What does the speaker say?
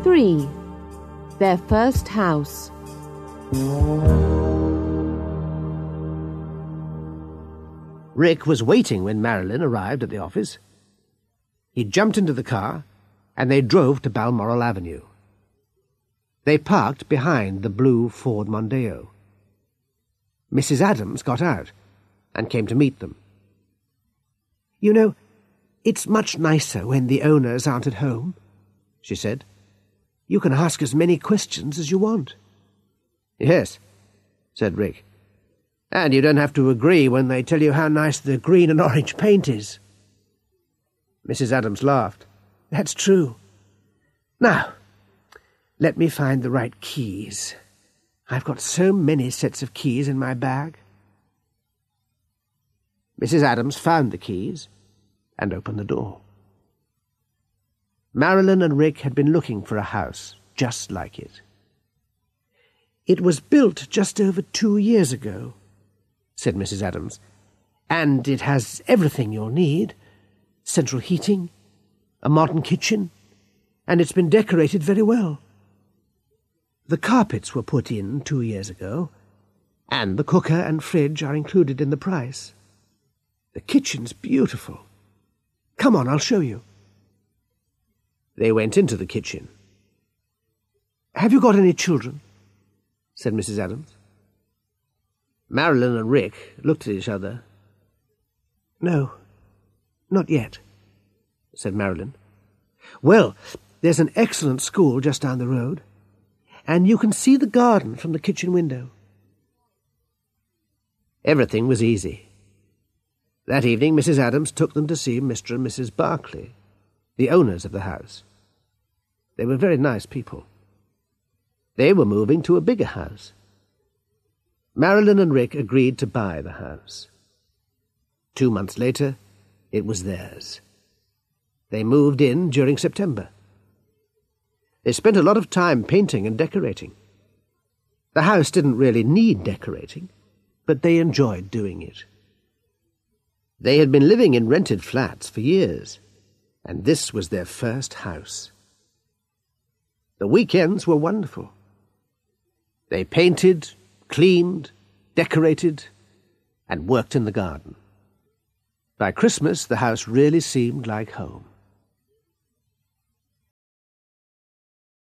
3. Their first house. Rick was waiting when Marilyn arrived at the office. He jumped into the car, and they drove to Balmoral Avenue. They parked behind the blue Ford Mondeo. Mrs. Adams got out and came to meet them. "You know, it's much nicer when the owners aren't at home," she said. "You can ask as many questions as you want." "Yes," said Rick. "And you don't have to agree when they tell you how nice the green and orange paint is." Mrs. Adams laughed. "That's true. Now, let me find the right keys. I've got so many sets of keys in my bag." Mrs. Adams found the keys and opened the door. Marilyn and Rick had been looking for a house just like it. "It was built just over 2 years ago," said Mrs. Adams, "and it has everything you'll need. Central heating, a modern kitchen, and it's been decorated very well. The carpets were put in 2 years ago, and the cooker and fridge are included in the price. The kitchen's beautiful. Come on, I'll show you." They went into the kitchen. "Have you got any children?" said Mrs. Adams. Marilyn and Rick looked at each other. "No, not yet," said Marilyn. "Well, there's an excellent school just down the road, and you can see the garden from the kitchen window." Everything was easy. That evening Mrs. Adams took them to see Mr. and Mrs. Barclay, the owners of the house. They were very nice people. They were moving to a bigger house. Marilyn and Rick agreed to buy the house. 2 months later, it was theirs. They moved in during September. They spent a lot of time painting and decorating. The house didn't really need decorating, but they enjoyed doing it. They had been living in rented flats for years, and this was their first house. The weekends were wonderful. They painted, cleaned, decorated, and worked in the garden. By Christmas, the house really seemed like home.